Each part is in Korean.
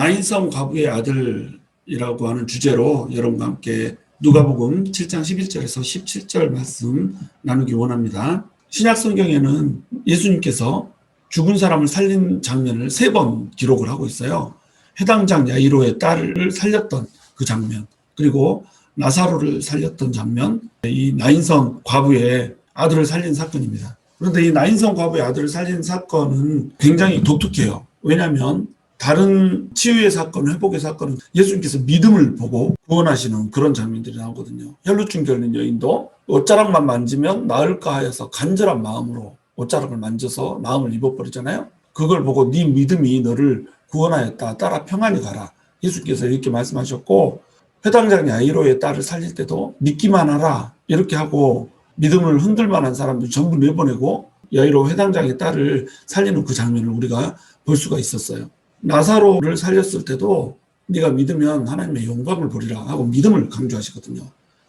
나인성 과부의 아들이라고 하는 주제로 여러분과 함께 누가복음 7장 11절에서 17절 말씀 나누기 원합니다. 신약 성경에는 예수님께서 죽은 사람을 살린 장면을 3번 기록을 하고 있어요. 해당장 야이로의 딸을 살렸던 그 장면, 그리고 나사로를 살렸던 장면, 이 나인성 과부의 아들을 살린 사건입니다. 그런데 이 나인성 과부의 아들을 살린 사건은 굉장히 독특해요. 왜냐하면 다른 치유의 사건, 회복의 사건은 예수님께서 믿음을 보고 구원하시는 그런 장면들이 나오거든요. 혈루증 결린 여인도 옷자락만 만지면 나을까 하여서 간절한 마음으로 옷자락을 만져서 마음을 입어버리잖아요. 그걸 보고 네 믿음이 너를 구원하였다. 따라 평안히 가라. 예수께서 이렇게 말씀하셨고, 회당장 야이로의 딸을 살릴 때도 믿기만 하라 이렇게 하고 믿음을 흔들 만한 사람들 전부 내보내고 야이로 회당장의 딸을 살리는 그 장면을 우리가 볼 수가 있었어요. 나사로를 살렸을 때도 네가 믿으면 하나님의 영광을 보리라 하고 믿음을 강조하시거든요.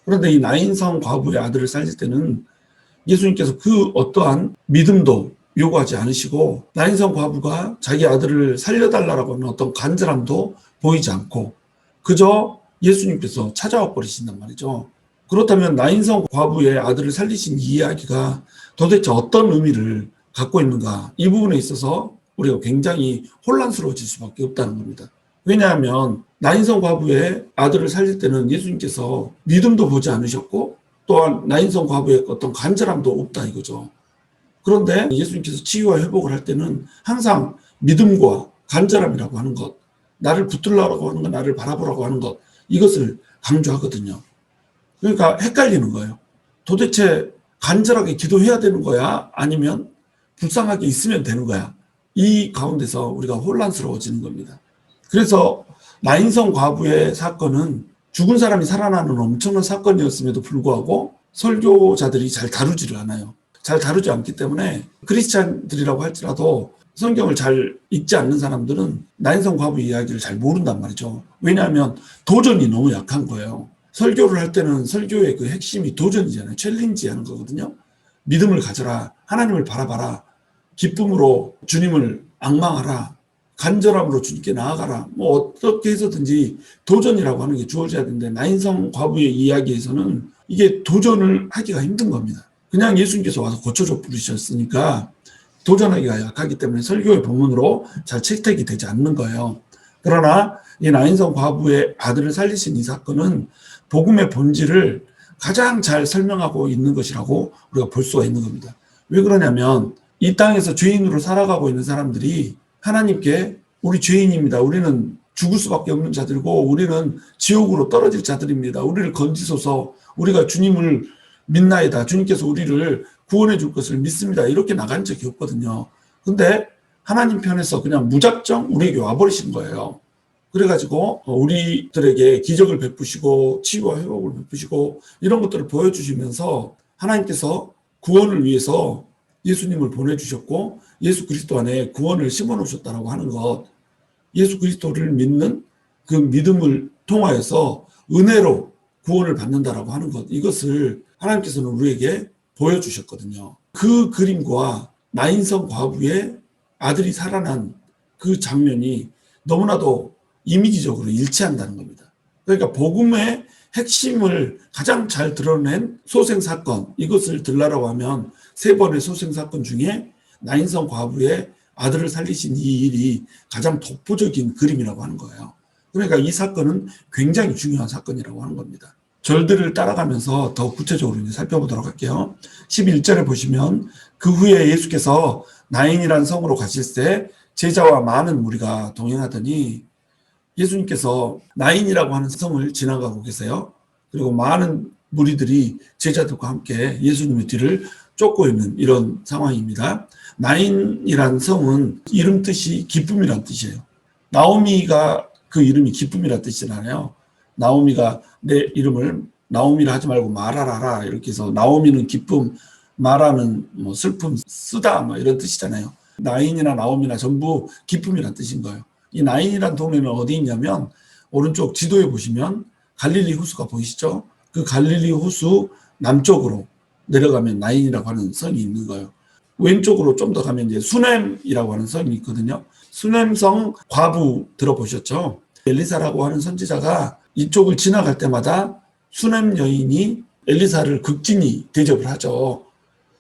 그런데 이 나인성 과부의 아들을 살릴 때는 예수님께서 그 어떠한 믿음도 요구하지 않으시고, 나인성 과부가 자기 아들을 살려달라고 하는 어떤 간절함도 보이지 않고 그저 예수님께서 찾아와 버리신단 말이죠. 그렇다면 나인성 과부의 아들을 살리신 이 이야기가 도대체 어떤 의미를 갖고 있는가, 이 부분에 있어서 우리가 굉장히 혼란스러워질 수밖에 없다는 겁니다. 왜냐하면 나인성 과부의 아들을 살릴 때는 예수님께서 믿음도 보지 않으셨고 또한 나인성 과부의 어떤 간절함도 없다 이거죠. 그런데 예수님께서 치유와 회복을 할 때는 항상 믿음과 간절함이라고 하는 것, 나를 붙들라고 하는 것, 나를 바라보라고 하는 것, 이것을 강조하거든요. 그러니까 헷갈리는 거예요. 도대체 간절하게 기도해야 되는 거야? 아니면 불쌍하게 있으면 되는 거야? 이 가운데서 우리가 혼란스러워지는 겁니다. 그래서 나인성 과부의 사건은 죽은 사람이 살아나는 엄청난 사건이었음에도 불구하고 설교자들이 잘 다루지를 않아요. 잘 다루지 않기 때문에 크리스찬들이라고 할지라도 성경을 잘 읽지 않는 사람들은 나인성 과부 이야기를 잘 모른단 말이죠. 왜냐하면 도전이 너무 약한 거예요. 설교를 할 때는 설교의 그 핵심이 도전이잖아요. 챌린지 하는 거거든요. 믿음을 가져라. 하나님을 바라봐라. 기쁨으로 주님을 앙망하라. 간절함으로 주님께 나아가라. 뭐 어떻게 해서든지 도전이라고 하는 게 주어져야 되는데, 나인성 과부의 이야기에서는 이게 도전을 하기가 힘든 겁니다. 그냥 예수님께서 와서 고쳐줘 부르셨으니까 도전하기가 약하기 때문에 설교의 본문으로 잘 채택이 되지 않는 거예요. 그러나 이 나인성 과부의 아들을 살리신 이 사건은 복음의 본질을 가장 잘 설명하고 있는 것이라고 우리가 볼 수가 있는 겁니다. 왜 그러냐면 이 땅에서 죄인으로 살아가고 있는 사람들이 하나님께 우리 죄인입니다. 우리는 죽을 수밖에 없는 자들이고 우리는 지옥으로 떨어질 자들입니다. 우리를 건지소서. 우리가 주님을 믿나이다. 주님께서 우리를 구원해 줄 것을 믿습니다. 이렇게 나간 적이 없거든요. 근데 하나님 편에서 그냥 무작정 우리에게 와버리신 거예요. 그래가지고 우리들에게 기적을 베푸시고 치유와 회복을 베푸시고 이런 것들을 보여주시면서 하나님께서 구원을 위해서 예수님을 보내주셨고 예수 그리스도 안에 구원을 심어놓으셨다고 하는 것, 예수 그리스도를 믿는 그 믿음을 통하여서 은혜로 구원을 받는다라고 하는 것, 이것을 하나님께서는 우리에게 보여주셨거든요. 그 그림과 나인성 과부의 아들이 살아난 그 장면이 너무나도 이미지적으로 일치한다는 겁니다. 그러니까 복음의 핵심을 가장 잘 드러낸 소생사건, 이것을 들라라고 하면 3번의 소생사건 중에 나인성 과부의 아들을 살리신 이 일이 가장 독보적인 그림이라고 하는 거예요. 그러니까 이 사건은 굉장히 중요한 사건이라고 하는 겁니다. 절들을 따라가면서 더 구체적으로 이제 살펴보도록 할게요. 11절에 보시면 그 후에 예수께서 나인이라는 성으로 가실 때 제자와 많은 무리가 동행하더니, 예수님께서 나인이라고 하는 성을 지나가고 계세요. 그리고 많은 무리들이 제자들과 함께 예수님의 뒤를 쫓고 있는 이런 상황입니다. 나인이라는 성은 이름 뜻이 기쁨이란 뜻이에요. 나오미가 그 이름이 기쁨이란 뜻이잖아요. 나오미가 내 이름을 나오미라 하지 말고 마라라라 이렇게 해서 나오미는 기쁨, 마라는 뭐 슬픔, 쓰다 뭐 이런 뜻이잖아요. 나인이나 나오미나 전부 기쁨이란 뜻인 거예요. 이 나인이란 동네는 어디 있냐면 오른쪽 지도에 보시면 갈릴리 호수가 보이시죠? 그 갈릴리 호수 남쪽으로 내려가면 나인이라고 하는 성이 있는 거예요. 왼쪽으로 좀 더 가면 이제 수넴이라고 하는 성이 있거든요. 수냄성 과부 들어보셨죠? 엘리사라고 하는 선지자가 이쪽을 지나갈 때마다 수냄 여인이 엘리사를 극진히 대접을 하죠.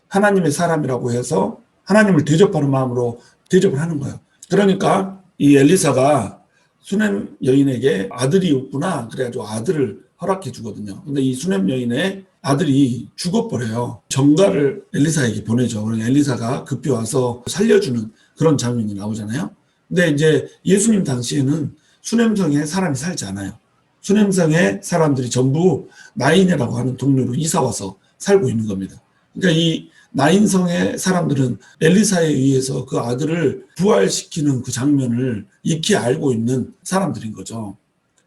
하나님의 사람이라고 해서 하나님을 대접하는 마음으로 대접을 하는 거예요. 그러니까 이 엘리사가 수냄 여인에게 아들이 없구나 그래가지고 아들을 허락해 주거든요. 근데 이 수냄 여인의 아들이 죽어버려요. 전가를 엘리사에게 보내죠. 그러니까 엘리사가 급히 와서 살려주는 그런 장면이 나오잖아요. 근데 이제 예수님 당시에는 수냄성에 사람이 살지 않아요. 수냄성에 사람들이 전부 나인이라고 하는 동네로 이사와서 살고 있는 겁니다. 그러니까 이 나인성의 사람들은 엘리사에 의해서 그 아들을 부활시키는 그 장면을 익히 알고 있는 사람들인 거죠.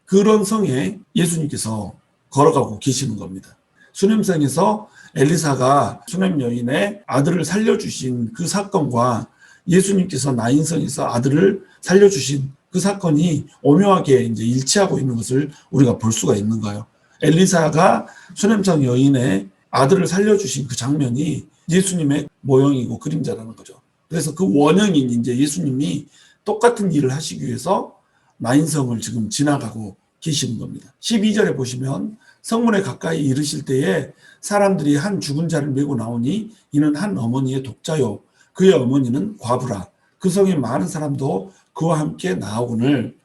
그런 성에 예수님께서 걸어가고 계시는 겁니다. 수냄성에서 엘리사가 수냄 여인의 아들을 살려주신 그 사건과 예수님께서 나인성에서 아들을 살려주신 그 사건이 오묘하게 이제 일치하고 있는 것을 우리가 볼 수가 있는 거예요. 엘리사가 수냄성 여인의 아들을 살려주신 그 장면이 예수님의 모형이고 그림자라는 거죠. 그래서 그 원형인 이제 예수님이 똑같은 일을 하시기 위해서 나인성을 지금 지나가고 계시는 겁니다. 12절에 보시면 성문에 가까이 이르실 때에 사람들이 한 죽은 자를 메고 나오니 이는 한 어머니의 독자요 그의 어머니는 과부라. 그 성에 많은 사람도 그와 함께 나오거늘.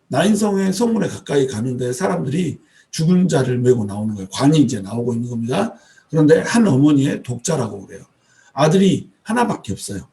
나인성의 성문에 가까이 가는데 사람들이 죽은 자를 메고 나오는 거예요. 관이 이제 나오고 있는 겁니다. 그런데 한 어머니의 독자라고 그래요. 아들이 하나밖에 없어요.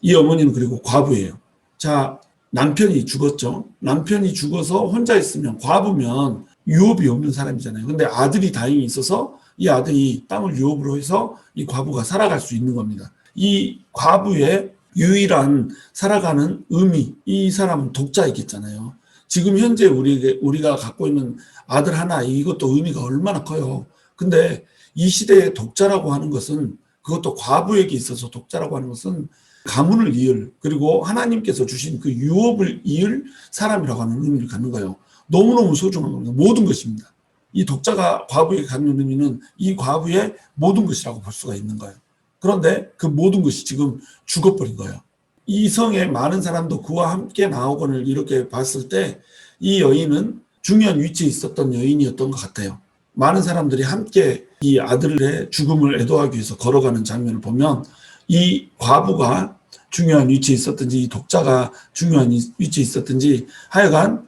이 어머니는 그리고 과부예요. 자, 남편이 죽었죠. 남편이 죽어서 혼자 있으면 과부면 유업이 없는 사람이잖아요. 근데 아들이 다행히 있어서 이 아들이 땅을 유업으로 해서 이 과부가 살아갈 수 있는 겁니다. 이 과부의 유일한 살아가는 의미, 이 사람은 독자이겠잖아요. 지금 현재 우리가 갖고 있는 아들 하나, 이것도 의미가 얼마나 커요. 근데 이 시대의 독자라고 하는 것은, 그것도 과부에게 있어서 독자라고 하는 것은 가문을 이을, 그리고 하나님께서 주신 그 유업을 이을 사람이라고 하는 의미를 갖는 거예요. 너무너무 소중한 겁니다. 모든 것입니다. 이 독자가 과부에게 갖는 의미는 이 과부의 모든 것이라고 볼 수가 있는 거예요. 그런데 그 모든 것이 지금 죽어버린 거예요. 이 성에 많은 사람도 그와 함께 나오거늘 이렇게 봤을 때 이 여인은 중요한 위치에 있었던 여인이었던 것 같아요. 많은 사람들이 함께 이 아들의 죽음을 애도하기 위해서 걸어가는 장면을 보면 이 과부가 중요한 위치에 있었든지 이 독자가 중요한 위치에 있었든지 하여간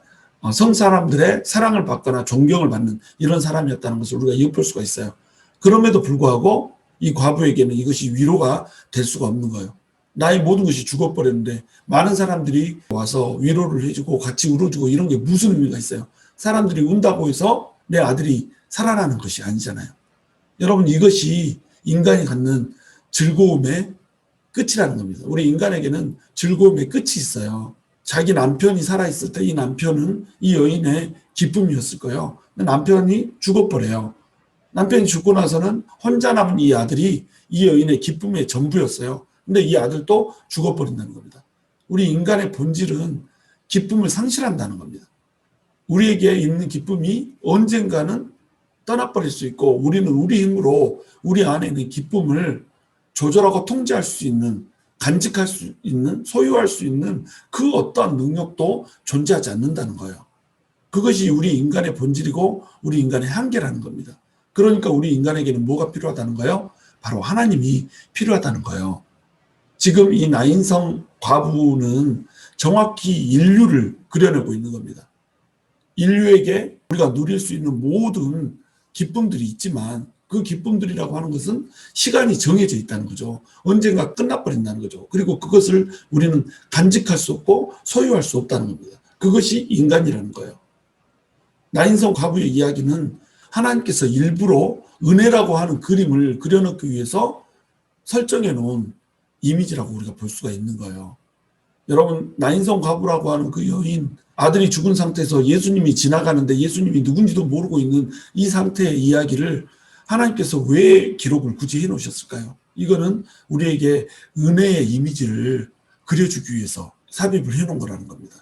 성 사람들의 사랑을 받거나 존경을 받는 이런 사람이었다는 것을 우리가 엿볼 수가 있어요. 그럼에도 불구하고 이 과부에게는 이것이 위로가 될 수가 없는 거예요. 나의 모든 것이 죽어버렸는데 많은 사람들이 와서 위로를 해주고 같이 울어주고 이런 게 무슨 의미가 있어요? 사람들이 운다고 해서 내 아들이 살아나는 것이 아니잖아요. 여러분, 이것이 인간이 갖는 즐거움의 끝이라는 겁니다. 우리 인간에게는 즐거움의 끝이 있어요. 자기 남편이 살아있을 때 이 남편은 이 여인의 기쁨이었을 거예요. 근데 남편이 죽어버려요. 남편이 죽고 나서는 혼자 남은 이 아들이 이 여인의 기쁨의 전부였어요. 근데 이 아들도 죽어버린다는 겁니다. 우리 인간의 본질은 기쁨을 상실한다는 겁니다. 우리에게 있는 기쁨이 언젠가는 떠나버릴 수 있고 우리는 우리 힘으로 우리 안에 있는 기쁨을 조절하고 통제할 수 있는, 간직할 수 있는, 소유할 수 있는 그 어떠한 능력도 존재하지 않는다는 거예요. 그것이 우리 인간의 본질이고 우리 인간의 한계라는 겁니다. 그러니까 우리 인간에게는 뭐가 필요하다는 거예요? 바로 하나님이 필요하다는 거예요. 지금 이 나인성 과부는 정확히 인류를 그려내고 있는 겁니다. 인류에게 우리가 누릴 수 있는 모든 기쁨들이 있지만 그 기쁨들이라고 하는 것은 시간이 정해져 있다는 거죠. 언젠가 끝나버린다는 거죠. 그리고 그것을 우리는 간직할 수 없고 소유할 수 없다는 겁니다. 그것이 인간이라는 거예요. 나인성 과부의 이야기는 하나님께서 일부러 은혜라고 하는 그림을 그려넣기 위해서 설정해 놓은 이미지라고 우리가 볼 수가 있는 거예요. 여러분, 나인성 과부라고 하는 그 여인, 아들이 죽은 상태에서 예수님이 지나가는데 예수님이 누군지도 모르고 있는 이 상태의 이야기를 하나님께서 왜 기록을 굳이 해놓으셨을까요? 이거는 우리에게 은혜의 이미지를 그려주기 위해서 삽입을 해놓은 거라는 겁니다.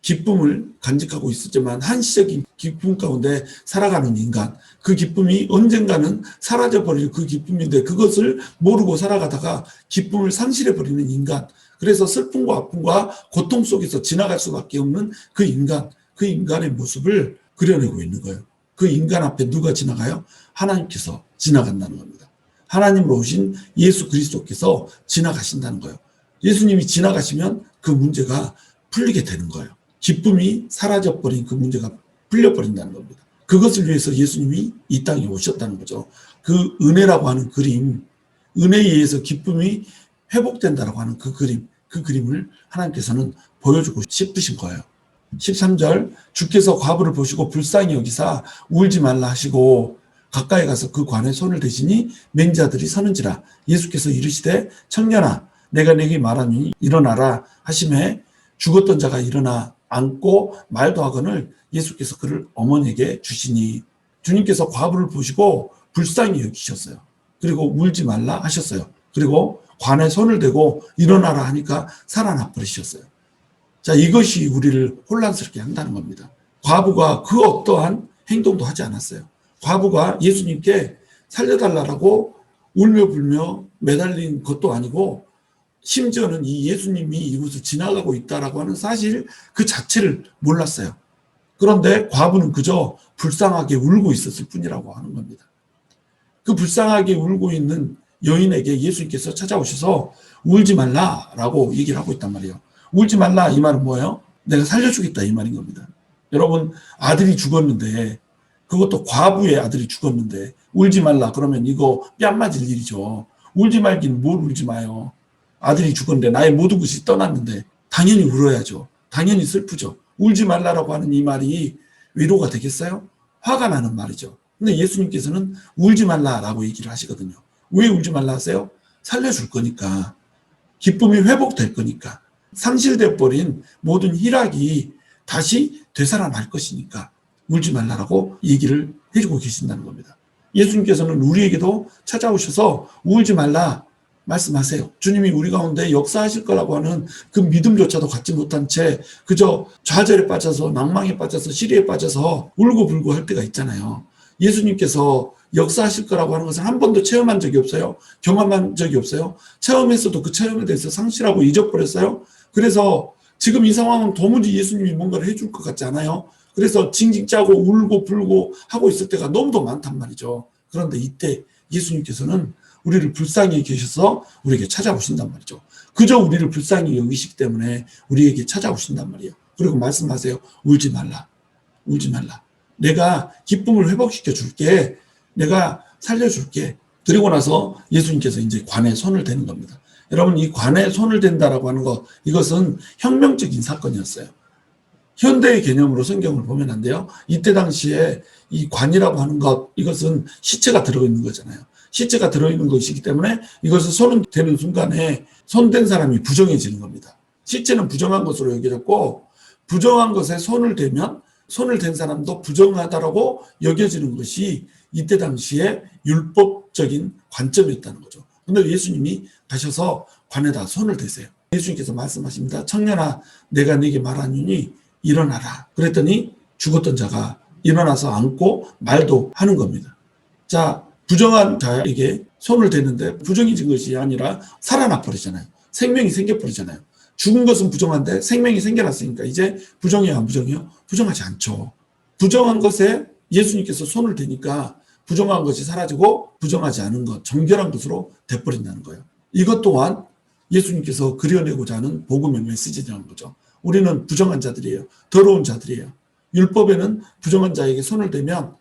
기쁨을 간직하고 있었지만 한시적인 기쁨 가운데 살아가는 인간, 그 기쁨이 언젠가는 사라져버릴 그 기쁨인데 그것을 모르고 살아가다가 기쁨을 상실해버리는 인간, 그래서 슬픔과 아픔과 고통 속에서 지나갈 수밖에 없는 그 인간의 모습을 그려내고 있는 거예요. 그 인간 앞에 누가 지나가요? 하나님께서 지나간다는 겁니다. 하나님으로 오신 예수 그리스도께서 지나가신다는 거예요. 예수님이 지나가시면 그 문제가 풀리게 되는 거예요. 기쁨이 사라져버린 그 문제가 풀려버린다는 겁니다. 그것을 위해서 예수님이 이 땅에 오셨다는 거죠. 그 은혜라고 하는 그림, 은혜에 의해서 기쁨이 회복된다라고 하는 그 그림을 하나님께서는 보여주고 싶으신 거예요. 13절, 주께서 과부를 보시고 불쌍히 여기사 울지 말라 하시고 가까이 가서 그 관에 손을 대시니 맹자들이 서는지라. 예수께서 이르시되 청년아 내가 네게 말하니 일어나라 하심에 죽었던 자가 일어나 앉고 말도 하거늘 예수께서 그를 어머니에게 주시니, 주님께서 과부를 보시고 불쌍히 여기셨어요. 그리고 울지 말라 하셨어요. 그리고 관에 손을 대고 일어나라 하니까 살아나 버리셨어요. 자, 이것이 우리를 혼란스럽게 한다는 겁니다. 과부가 그 어떠한 행동도 하지 않았어요. 과부가 예수님께 살려달라고 울며 불며 매달린 것도 아니고, 심지어는 이 예수님이 이곳을 지나가고 있다라고 하는 사실 그 자체를 몰랐어요. 그런데 과부는 그저 불쌍하게 울고 있었을 뿐이라고 하는 겁니다. 그 불쌍하게 울고 있는 여인에게 예수님께서 찾아오셔서 울지 말라라고 얘기를 하고 있단 말이에요. 울지 말라 이 말은 뭐예요? 내가 살려주겠다 이 말인 겁니다. 여러분, 아들이 죽었는데, 그것도 과부의 아들이 죽었는데 울지 말라 그러면 이거 뺨 맞을 일이죠. 울지 말긴 뭘 울지 마요. 아들이 죽었는데 나의 모든 것이 떠났는데 당연히 울어야죠. 당연히 슬프죠. 울지 말라라고 하는 이 말이 위로가 되겠어요? 화가 나는 말이죠. 근데 예수님께서는 울지 말라라고 얘기를 하시거든요. 왜 울지 말라 하세요? 살려줄 거니까. 기쁨이 회복될 거니까. 상실돼 버린 모든 희락이 다시 되살아날 것이니까 울지 말라라고 얘기를 해주고 계신다는 겁니다. 예수님께서는 우리에게도 찾아오셔서 울지 말라 말씀하세요. 주님이 우리 가운데 역사하실 거라고 하는 그 믿음조차도 갖지 못한 채 그저 좌절에 빠져서 낭망에 빠져서 시리에 빠져서 울고불고 할 때가 있잖아요. 예수님께서 역사하실 거라고 하는 것을 한 번도 체험한 적이 없어요. 경험한 적이 없어요. 체험했어도 그 체험에 대해서 상실하고 잊어버렸어요. 그래서 지금 이 상황은 도무지 예수님이 뭔가를 해줄 것 같지 않아요. 그래서 징징 짜고 울고 불고 하고 있을 때가 너무도 많단 말이죠. 그런데 이때 예수님께서는 우리를 불쌍히 계셔서 우리에게 찾아오신단 말이죠. 그저 우리를 불쌍히 여기시기 때문에 우리에게 찾아오신단 말이에요. 그리고 말씀하세요. 울지 말라. 울지 말라. 내가 기쁨을 회복시켜 줄게. 내가 살려줄게. 그리고 나서 예수님께서 이제 관에 손을 대는 겁니다. 여러분, 이 관에 손을 댄다라고 하는 것, 이것은 혁명적인 사건이었어요. 현대의 개념으로 성경을 보면 안 돼요. 이때 당시에 이 관이라고 하는 것, 이것은 시체가 들어있는 거잖아요. 시체가 들어있는 것이기 때문에 이것을 손을 대는 순간에 손댄 사람이 부정해지는 겁니다. 시체는 부정한 것으로 여겨졌고, 부정한 것에 손을 대면 손을 댄 사람도 부정하다라고 여겨지는 것이 이때 당시에 율법적인 관점이었다는 거죠. 근데 예수님이 가셔서 관에다 손을 대세요. 예수님께서 말씀하십니다. 청년아, 내가 네게 말하노니 일어나라. 그랬더니 죽었던 자가 일어나서 앉고 말도 하는 겁니다. 자, 부정한 자에게 손을 대는데 부정해진 것이 아니라 살아나 버리잖아요. 생명이 생겨버리잖아요. 죽은 것은 부정한데 생명이 생겨났으니까 이제 부정해요, 안 부정해요? 부정하지 않죠. 부정한 것에 예수님께서 손을 대니까 부정한 것이 사라지고 부정하지 않은 것, 정결한 것으로 돼버린다는 거예요. 이것 또한 예수님께서 그려내고자 하는 복음의 메시지라는 거죠. 우리는 부정한 자들이에요. 더러운 자들이에요. 율법에는 부정한 자에게 손을 대면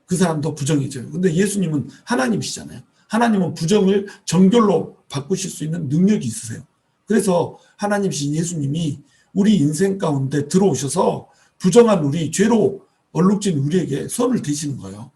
그 사람도 부정해져요. 근데 예수님은 하나님이시잖아요. 하나님은 부정을 정결로 바꾸실 수 있는 능력이 있으세요. 그래서 하나님이신 예수님이 우리 인생 가운데 들어오셔서 부정한 우리, 죄로 얼룩진 우리에게 손을 대시는 거예요.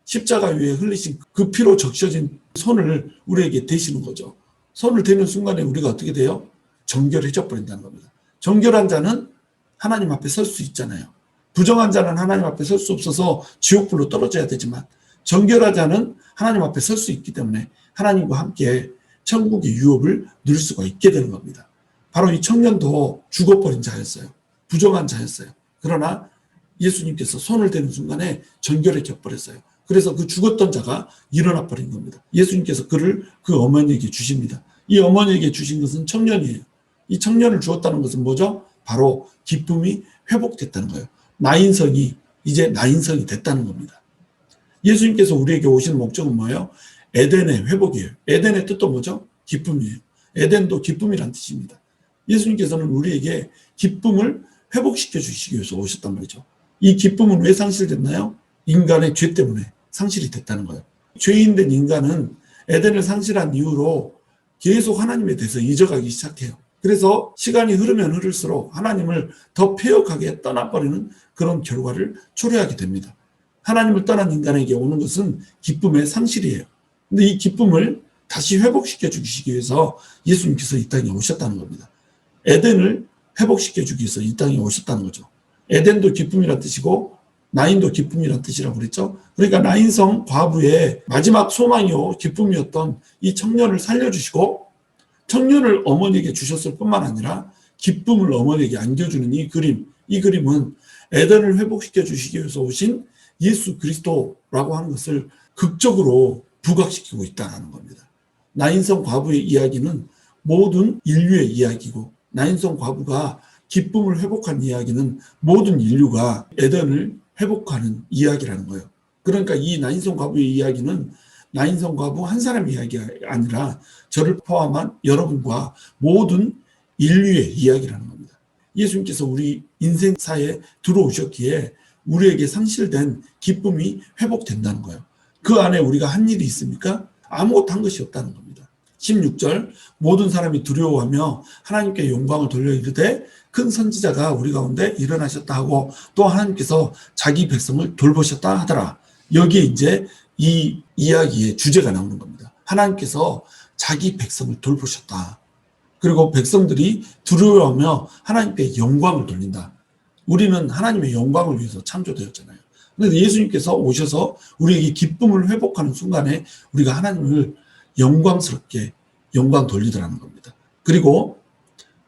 십자가 위에 흘리신 그 피로 적셔진 손을 우리에게 대시는 거죠. 손을 대는 순간에 우리가 어떻게 돼요? 정결해져 버린다는 겁니다. 정결한 자는 하나님 앞에 설 수 있잖아요. 부정한 자는 하나님 앞에 설 수 없어서 지옥불로 떨어져야 되지만 정결한 자는 하나님 앞에 설 수 있기 때문에 하나님과 함께 천국의 유업을 누릴 수가 있게 되는 겁니다. 바로 이 청년도 죽어버린 자였어요. 부정한 자였어요. 그러나 예수님께서 손을 대는 순간에 정결해져 버렸어요. 그래서 그 죽었던 자가 일어나 버린 겁니다. 예수님께서 그를 그 어머니에게 주십니다. 이 어머니에게 주신 것은 청년이에요. 이 청년을 주었다는 것은 뭐죠? 바로 기쁨이 회복됐다는 거예요. 나인성이 이제 나인성이 됐다는 겁니다. 예수님께서 우리에게 오신 목적은 뭐예요? 에덴의 회복이에요. 에덴의 뜻도 뭐죠? 기쁨이에요. 에덴도 기쁨이란 뜻입니다. 예수님께서는 우리에게 기쁨을 회복시켜 주시기 위해서 오셨단 말이죠. 이 기쁨은 왜 상실됐나요? 인간의 죄 때문에 상실이 됐다는 거예요. 죄인된 인간은 에덴을 상실한 이후로 계속 하나님에 대해서 잊어가기 시작해요. 그래서 시간이 흐르면 흐를수록 하나님을 더 폐역하게 떠나버리는 그런 결과를 초래하게 됩니다. 하나님을 떠난 인간에게 오는 것은 기쁨의 상실이에요. 근데 이 기쁨을 다시 회복시켜 주시기 위해서 예수님께서 이 땅에 오셨다는 겁니다. 에덴을 회복시켜 주기 위해서 이 땅에 오셨다는 거죠. 에덴도 기쁨이란 뜻이고 나인도 기쁨이란 뜻이라고 그랬죠. 그러니까 나인성 과부의 마지막 소망이요 기쁨이었던 이 청년을 살려주시고 청년을 어머니에게 주셨을 뿐만 아니라 기쁨을 어머니에게 안겨주는 이 그림은 에덴을 회복시켜 주시기 위해서 오신 예수 그리스도라고 하는 것을 극적으로 부각시키고 있다는 겁니다. 나인성 과부의 이야기는 모든 인류의 이야기고 나인성 과부가 기쁨을 회복한 이야기는 모든 인류가 에덴을 회복하는 이야기라는 거예요. 그러니까 이 나인성 과부의 이야기는 나인성 과부 한 사람의 이야기가 아니라 저를 포함한 여러분과 모든 인류의 이야기라는 겁니다. 예수님께서 우리 인생사에 들어오셨기에 우리에게 상실된 기쁨이 회복된다는 거예요. 그 안에 우리가 한 일이 있습니까? 아무것도 한 것이 없다는 겁니다. 16절 모든 사람이 두려워하며 하나님께 영광을 돌려 이르되 큰 선지자가 우리 가운데 일어나셨다 하고 또 하나님께서 자기 백성을 돌보셨다 하더라. 여기에 이제 이 이야기의 주제가 나오는 겁니다. 하나님께서 자기 백성을 돌보셨다. 그리고 백성들이 두려워하며 하나님께 영광을 돌린다. 우리는 하나님의 영광을 위해서 창조되었잖아요. 그런데 예수님께서 오셔서 우리에게 기쁨을 회복하는 순간에 우리가 하나님을 영광스럽게 영광 돌리더라는 겁니다. 그리고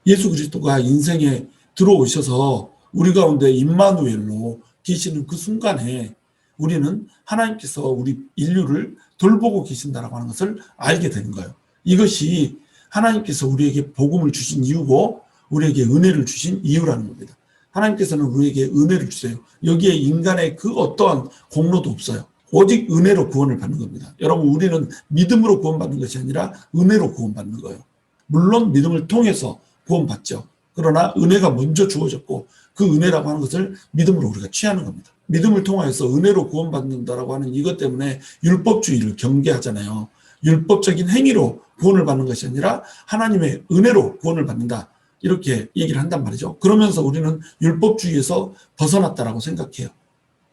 예수 그리스도가 인생에 들어오셔서 우리 가운데 임마누엘로 계시는 그 순간에 우리는 하나님께서 우리 인류를 돌보고 계신다라고 하는 것을 알게 되는 거예요. 이것이 하나님께서 우리에게 복음을 주신 이유고 우리에게 은혜를 주신 이유라는 겁니다. 하나님께서는 우리에게 은혜를 주세요. 여기에 인간의 그 어떠한 공로도 없어요. 오직 은혜로 구원을 받는 겁니다. 여러분 우리는 믿음으로 구원받는 것이 아니라 은혜로 구원받는 거예요. 물론 믿음을 통해서 구원받죠. 그러나 은혜가 먼저 주어졌고 그 은혜라고 하는 것을 믿음으로 우리가 취하는 겁니다. 믿음을 통하여서 은혜로 구원받는다라고 하는 이것 때문에 율법주의를 경계하잖아요. 율법적인 행위로 구원을 받는 것이 아니라 하나님의 은혜로 구원을 받는다. 이렇게 얘기를 한단 말이죠. 그러면서 우리는 율법주의에서 벗어났다라고 생각해요.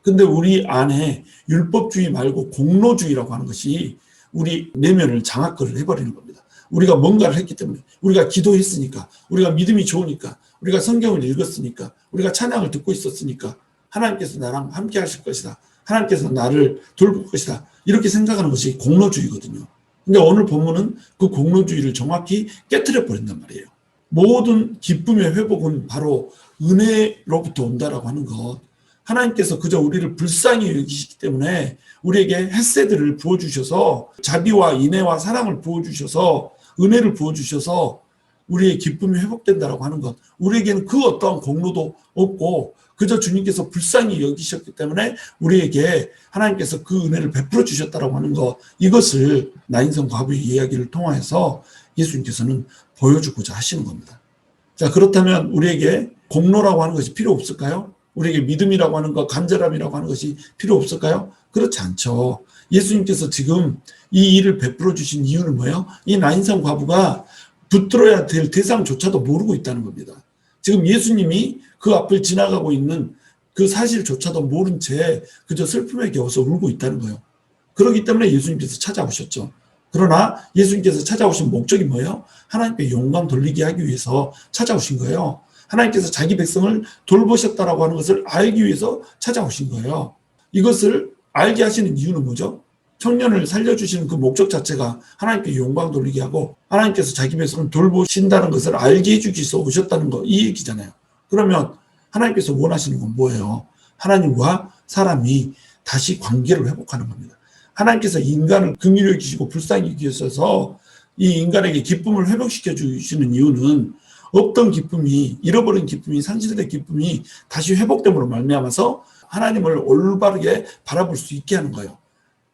근데 우리 안에 율법주의 말고 공로주의라고 하는 것이 우리 내면을 장악을 해버리는 겁니다. 우리가 뭔가를 했기 때문에, 우리가 기도했으니까, 우리가 믿음이 좋으니까, 우리가 성경을 읽었으니까, 우리가 찬양을 듣고 있었으니까 하나님께서 나랑 함께 하실 것이다. 하나님께서 나를 돌볼 것이다. 이렇게 생각하는 것이 공로주의거든요. 근데 오늘 본문은 그 공로주의를 정확히 깨트려 버린단 말이에요. 모든 기쁨의 회복은 바로 은혜로부터 온다라고 하는 것. 하나님께서 그저 우리를 불쌍히 여기시기 때문에 우리에게 헤세드를 부어주셔서 자비와 인애와 사랑을 부어주셔서 은혜를 부어주셔서 우리의 기쁨이 회복된다라고 하는 것. 우리에게는 그 어떠한 공로도 없고 그저 주님께서 불쌍히 여기셨기 때문에 우리에게 하나님께서 그 은혜를 베풀어 주셨다라고 하는 것. 이것을 나인성 과부의 이야기를 통해서 예수님께서는 보여주고자 하시는 겁니다. 자, 그렇다면 우리에게 공로라고 하는 것이 필요 없을까요? 우리에게 믿음이라고 하는 것, 간절함이라고 하는 것이 필요 없을까요? 그렇지 않죠. 예수님께서 지금 이 일을 베풀어 주신 이유는 뭐예요? 이 나인성 과부가 붙들어야 될 대상조차도 모르고 있다는 겁니다. 지금 예수님이 그 앞을 지나가고 있는 그 사실조차도 모른 채 그저 슬픔에 겨워서 울고 있다는 거예요. 그렇기 때문에 예수님께서 찾아오셨죠. 그러나 예수님께서 찾아오신 목적이 뭐예요? 하나님께 영광 돌리게 하기 위해서 찾아오신 거예요. 하나님께서 자기 백성을 돌보셨다라고 하는 것을 알기 위해서 찾아오신 거예요. 이것을 알게 하시는 이유는 뭐죠? 청년을 살려주시는 그 목적 자체가 하나님께 영광 돌리게 하고 하나님께서 자기 백성을 돌보신다는 것을 알게 해주기 위해서 오셨다는 거, 이 얘기잖아요. 그러면 하나님께서 원하시는 건 뭐예요? 하나님과 사람이 다시 관계를 회복하는 겁니다. 하나님께서 인간을 긍휼히 여기시고 불쌍히 여기셔서 이 인간에게 기쁨을 회복시켜 주시는 이유는 없던 기쁨이, 잃어버린 기쁨이, 상실된 기쁨이 다시 회복됨으로 말미암아서 하나님을 올바르게 바라볼 수 있게 하는 거예요.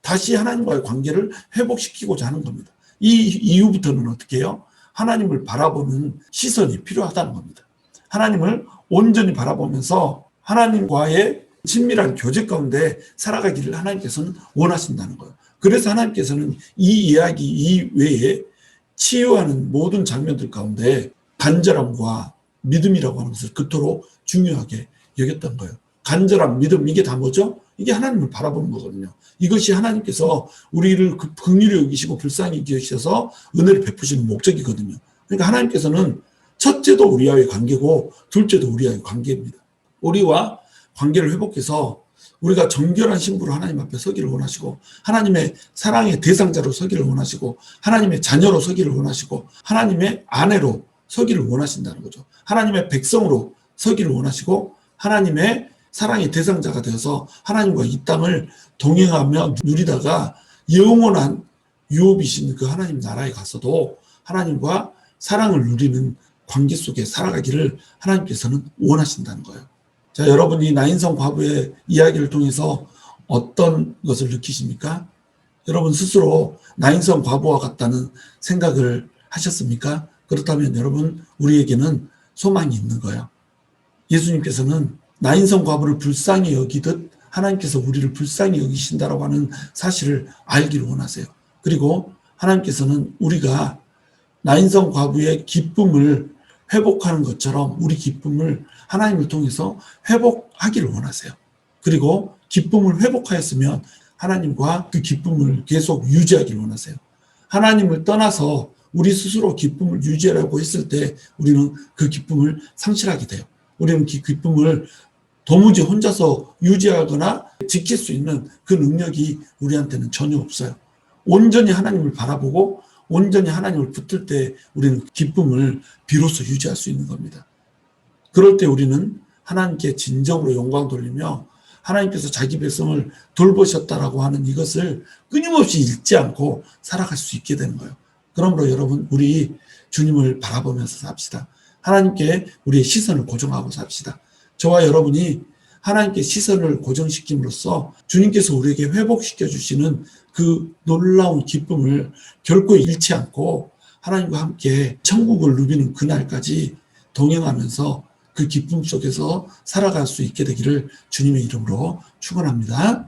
다시 하나님과의 관계를 회복시키고자 하는 겁니다. 이 이후부터는 어떻게 해요? 하나님을 바라보는 시선이 필요하다는 겁니다. 하나님을 온전히 바라보면서 하나님과의 친밀한 교제 가운데 살아가기를 하나님께서는 원하신다는 거예요. 그래서 하나님께서는 이 이야기 이외에 치유하는 모든 장면들 가운데 간절함과 믿음이라고 하는 것을 그토록 중요하게 여겼던 거예요. 간절함, 믿음, 이게 다 뭐죠? 이게 하나님을 바라보는 거거든요. 이것이 하나님께서 우리를 긍휼히 여기시고 불쌍히 여기셔서 은혜를 베푸시는 목적이거든요. 그러니까 하나님께서는 첫째도 우리와의 관계고 둘째도 우리와의 관계입니다. 우리와 관계를 회복해서 우리가 정결한 신부로 하나님 앞에 서기를 원하시고 하나님의 사랑의 대상자로 서기를 원하시고 하나님의 자녀로 서기를 원하시고 하나님의 아내로 서기를 원하신다는 거죠. 하나님의 백성으로 서기를 원하시고 하나님의 사랑의 대상자가 되어서 하나님과 이 땅을 동행하며 누리다가 영원한 유업이신 그 하나님 나라에 가서도 하나님과 사랑을 누리는 관계 속에 살아가기를 하나님께서는 원하신다는 거예요. 자, 여러분이 나인성 과부의 이야기를 통해서 어떤 것을 느끼십니까? 여러분 스스로 나인성 과부와 같다는 생각을 하셨습니까? 그렇다면 여러분, 우리에게는 소망이 있는 거예요. 예수님께서는 나인성 과부를 불쌍히 여기듯 하나님께서 우리를 불쌍히 여기신다라고 하는 사실을 알기를 원하세요. 그리고 하나님께서는 우리가 나인성 과부의 기쁨을 회복하는 것처럼 우리 기쁨을 하나님을 통해서 회복하기를 원하세요. 그리고 기쁨을 회복하였으면 하나님과 그 기쁨을 계속 유지하기를 원하세요. 하나님을 떠나서 우리 스스로 기쁨을 유지하려고 했을 때 우리는 그 기쁨을 상실하게 돼요. 우리는 그 기쁨을 도무지 혼자서 유지하거나 지킬 수 있는 그 능력이 우리한테는 전혀 없어요. 온전히 하나님을 바라보고 온전히 하나님을 붙들 때 우리는 기쁨을 비로소 유지할 수 있는 겁니다. 그럴 때 우리는 하나님께 진정으로 영광 돌리며 하나님께서 자기 백성을 돌보셨다라고 하는 이것을 끊임없이 잊지 않고 살아갈 수 있게 되는 거예요. 그러므로 여러분, 우리 주님을 바라보면서 삽시다. 하나님께 우리의 시선을 고정하고 삽시다. 저와 여러분이 하나님께 시선을 고정시킴으로써 주님께서 우리에게 회복시켜 주시는 그 놀라운 기쁨을 결코 잃지 않고 하나님과 함께 천국을 누비는 그날까지 동행하면서 그 기쁨 속에서 살아갈 수 있게 되기를 주님의 이름으로 축원합니다.